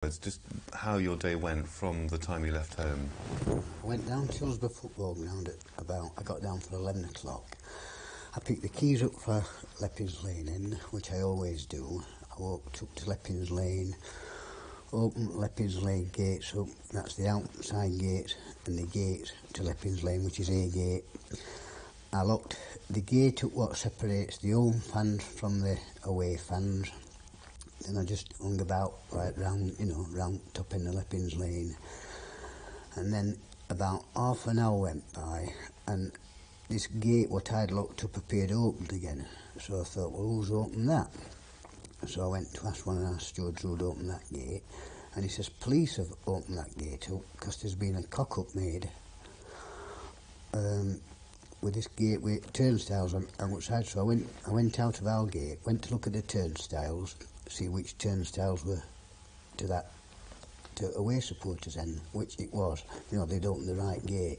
It's just how your day went from the time you left home. I went down to Hillsborough football ground at I got down for 11 o'clock. I picked the keys up for Leppings Lane End, which I always do. I walked up to Leppings Lane, opened Leppings Lane gates up, that's the outside gate, and the gate to Leppings Lane, which is A gate. I locked the gate up what separates the home fans from the away fans. Then I just hung about right round top in the Leppings Lane. And then about half an hour went by and this gate what I'd locked up appeared opened again. So I thought, well, who's opened that? So I went to ask one of our stewards who'd opened that gate, and he says police have opened that gate up because there's been a cock-up made with this gate with turnstiles on outside. So I went out of our gate, went to look at the turnstiles, see which turnstiles were to away supporters end, which it was. They'd opened the right gate.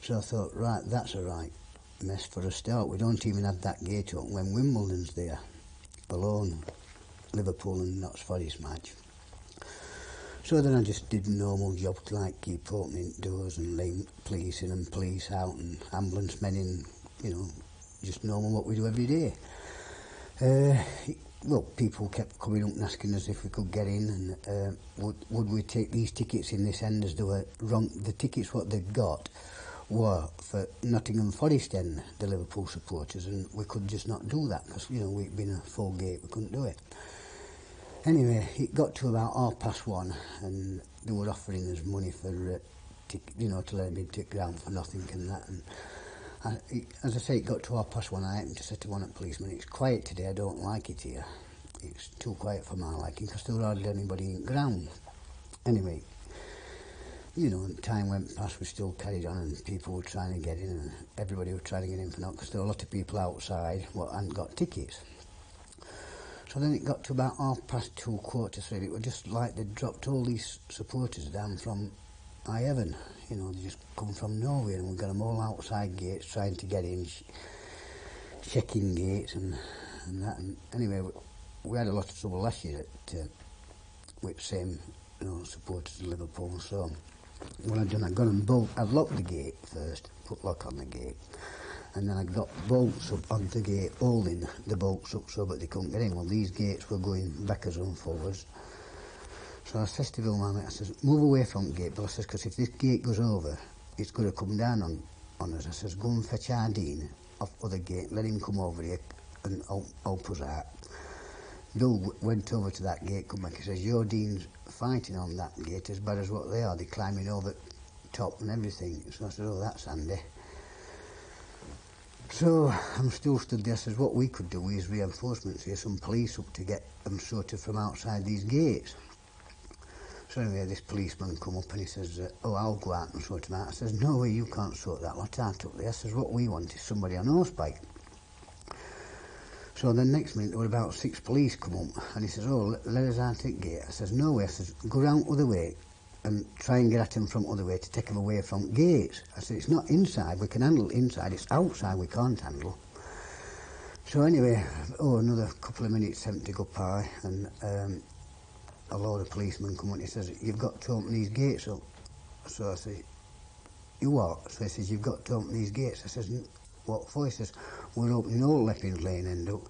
So I thought, right, that's a right mess for a start. We don't even have that gate open when Wimbledon's there alone, Liverpool and Notts Forest match. So then I just did a normal job, like keep opening doors and letting police in and police out and ambulance men in, just normal what we do every day. Well, people kept coming up and asking us if we could get in, and would we take these tickets in this end as they were wrong. The tickets what they'd got were for Nottingham Forest end, the Liverpool supporters, and we could just not do that because, we'd been a full gate, we couldn't do it. Anyway, it got to about 1:30 and they were offering us money for, to let me take ground for nothing and that. And as I say, it got to 1:30. I happened to say to one of the policemen, it's quiet today, I don't like it here. It's too quiet for my liking because there hardly anybody in ground. Anyway, time went past, we still carried on and people were trying to get in and everybody was trying to get in for now because there were a lot of people outside what hadn't got tickets. So then it got to about 2:30, 2:45. It was just like they dropped all these supporters down from high heaven. They just come from nowhere and we got them all outside gates trying to get in, checking gates and that. And anyway, we had a lot of trouble last year with the same supporters of Liverpool. So what I'd done, I'd locked the gate first, put lock on the gate, and then I got bolts up on the gate, holding the bolts up so that they couldn't get in. Well, these gates were going backwards and forwards. So I says to Bill, mate, I says, move away from the gate, Bill. I says, because if this gate goes over, it's going to come down on us. I says, go and fetch Ardeen off other gate, let him come over here and help us out. Bill went over to that gate, come back, he says, your Dean's fighting on that gate as bad as what they are. They're climbing over top and everything. So I said, oh, that's handy. So I'm still stood there. I says, what we could do is reinforcements here, some police up to get them sorted from outside these gates. So anyway, this policeman come up and he says, oh, I'll go out and sort them out. I says, no way, you can't sort that lot out up there. I says, what we want is somebody on horseback. So the next minute there were about 6 police come up and he says, oh, let us out at the gate. I says, no way. I says, go round other way and try and get at him from other way to take him away from gates. I said, it's not inside, we can handle inside, it's outside we can't handle. So anyway, another couple of minutes happened to go by and a load of policemen come up and he says, you've got to open these gates up. So I say, you what? So he says, you've got to open these gates. I says, what for? He says, we're opening all Leppings Lane end up.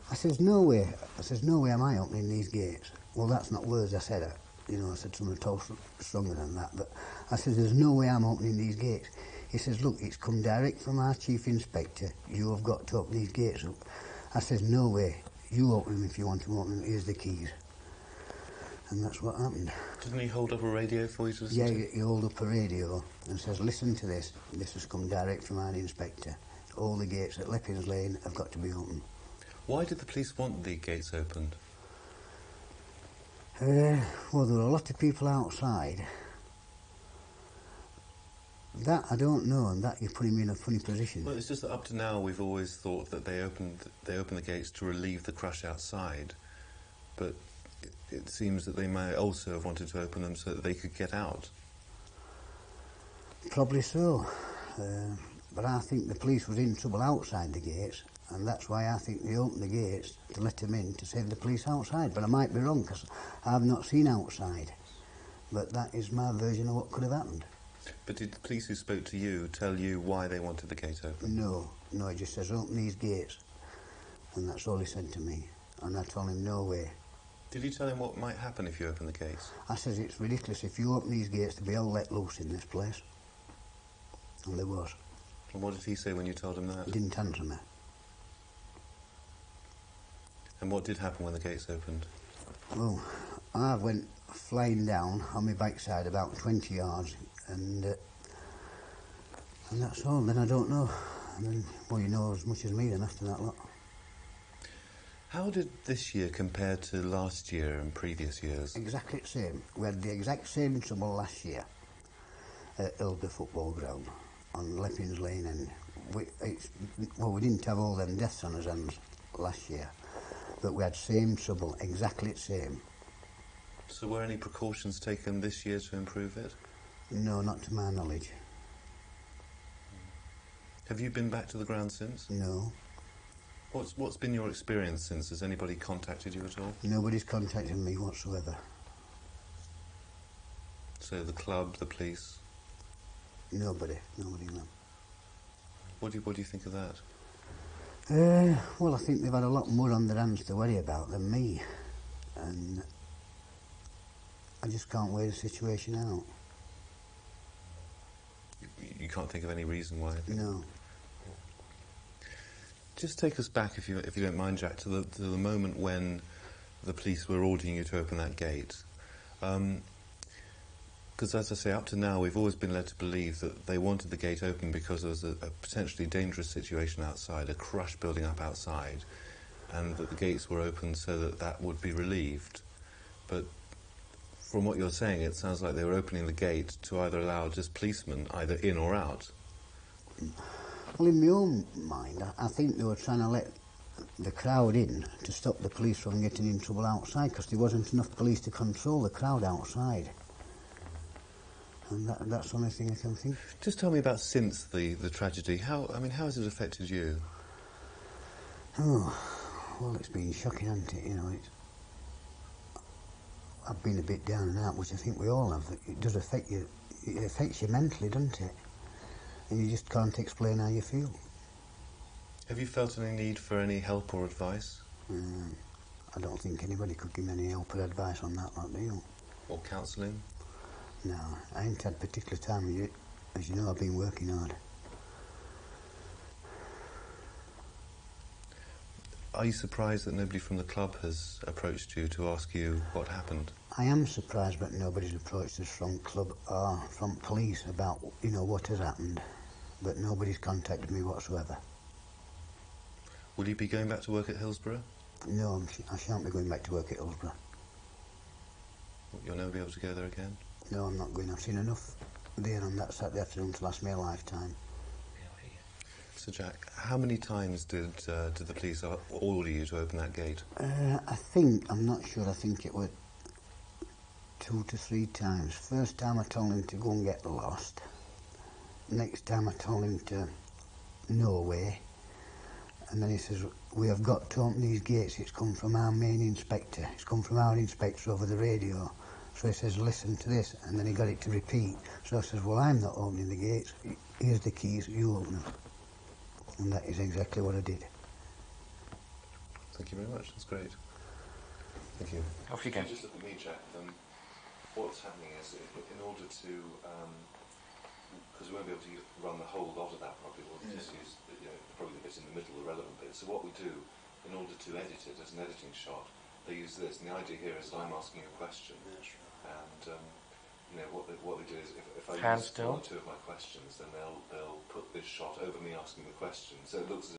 I says, no way. I says, no way am I opening these gates. Well, that's not words I said. I said something totally stronger than that. But I says, there's no way I'm opening these gates. He says, look, it's come direct from our chief inspector. You have got to open these gates up. I says, no way. You open them if you want them open. Here's the keys. And that's what happened. Didn't he hold up a radio for you to listen to? Yeah, he held up a radio and says, listen to this. This has come direct from our inspector. All the gates at Leppings Lane have got to be open. Why did the police want the gates opened? Well, there were a lot of people outside. That I don't know, and that you're putting me in a funny position. Well, it's just that up to now we've always thought that they opened the gates to relieve the crush outside, but it seems that they may also have wanted to open them so that they could get out. Probably so. But I think the police was in trouble outside the gates, And that's why I think they opened the gates to let them in to save the police outside. But I might be wrong, because I've not seen outside. But that is my version of what could have happened. But did the police who spoke to you tell you why they wanted the gate open? No, he just says, open these gates. And that's all he said to me. And I told him, no way. Did you tell him what might happen if you open the gates? I says, it's ridiculous. If you open these gates, they'll be all let loose in this place. And there was. And what did he say when you told him that? He didn't answer me. And what did happen when the gates opened? Well, I went flying down on my backside about 20 yards, and that's all. Then I don't know. And then, well, you know as much as me then after that lot. How did this year compare to last year and previous years? Exactly the same. We had the exact same trouble last year at Hillsborough football ground on Leppings Lane, and we didn't have all them deaths on us hands last year, but we had same trouble, exactly the same. So were any precautions taken this year to improve it? No, not to my knowledge. Have you been back to the ground since? No. What's been your experience since? Has anybody contacted you at all? Nobody's contacted me whatsoever. So the club, the police? Nobody, no. What do you think of that? Well, I think they've had a lot more on their hands to worry about than me. And I just can't weigh the situation out. You can't think of any reason why? No. Just take us back, if you don't mind, Jack, to the moment when the police were ordering you to open that gate. Because, as I say, up to now, we've always been led to believe that they wanted the gate open because there was a potentially dangerous situation outside, a crush building up outside, and that the gates were open so that would be relieved. But from what you're saying, it sounds like they were opening the gate to either allow just policemen either in or out. Well, in my own mind, I think they were trying to let the crowd in to stop the police from getting in trouble outside, because there wasn't enough police to control the crowd outside. And that's the only thing I can think. Just tell me about since the tragedy. How has it affected you? Oh, well, it's been shocking, hasn't it? You know, I've been a bit down and out, which I think we all have. It does affect you. It affects you mentally, doesn't it? And you just can't explain how you feel. Have you felt any need for any help or advice? I don't think anybody could give me any help or advice on that, like, do you? Or counselling? No, I ain't had particular time with it. As you know, I've been working hard. Are you surprised that nobody from the club has approached you to ask you what happened? I am surprised that nobody's approached us from club or from police about, you know, what has happened. But nobody's contacted me whatsoever. Will you be going back to work at Hillsborough? No, I shan't be going back to work at Hillsborough. You'll never be able to go there again? No, I'm not going. I've seen enough there on that Saturday afternoon to last me a lifetime. So, Jack, how many times did the police order you to open that gate? I'm not sure, I think it was 2 to 3 times. First time I told him to go and get lost. Next time I told him to no way. And then he says, we have got to open these gates. It's come from our main inspector. It's come from our inspector over the radio. So he says, listen to this. And then he got it to repeat. So I says, well, I'm not opening the gates. Here's the keys, you open them. And that is exactly what I did. Thank you very much. That's great. Thank you. Off you go. Just look at me, Jack. What's happening is, in order to, because we won't be able to run the whole lot of that properly, we'll just use probably the bit in the middle, the relevant bit. So what we do, in order to edit it as an editing shot, they use this. And the idea here is that I'm asking a question. That's right. And what they do is, if I use one or two of my questions, then they'll put this shot over me asking the question. So it looks as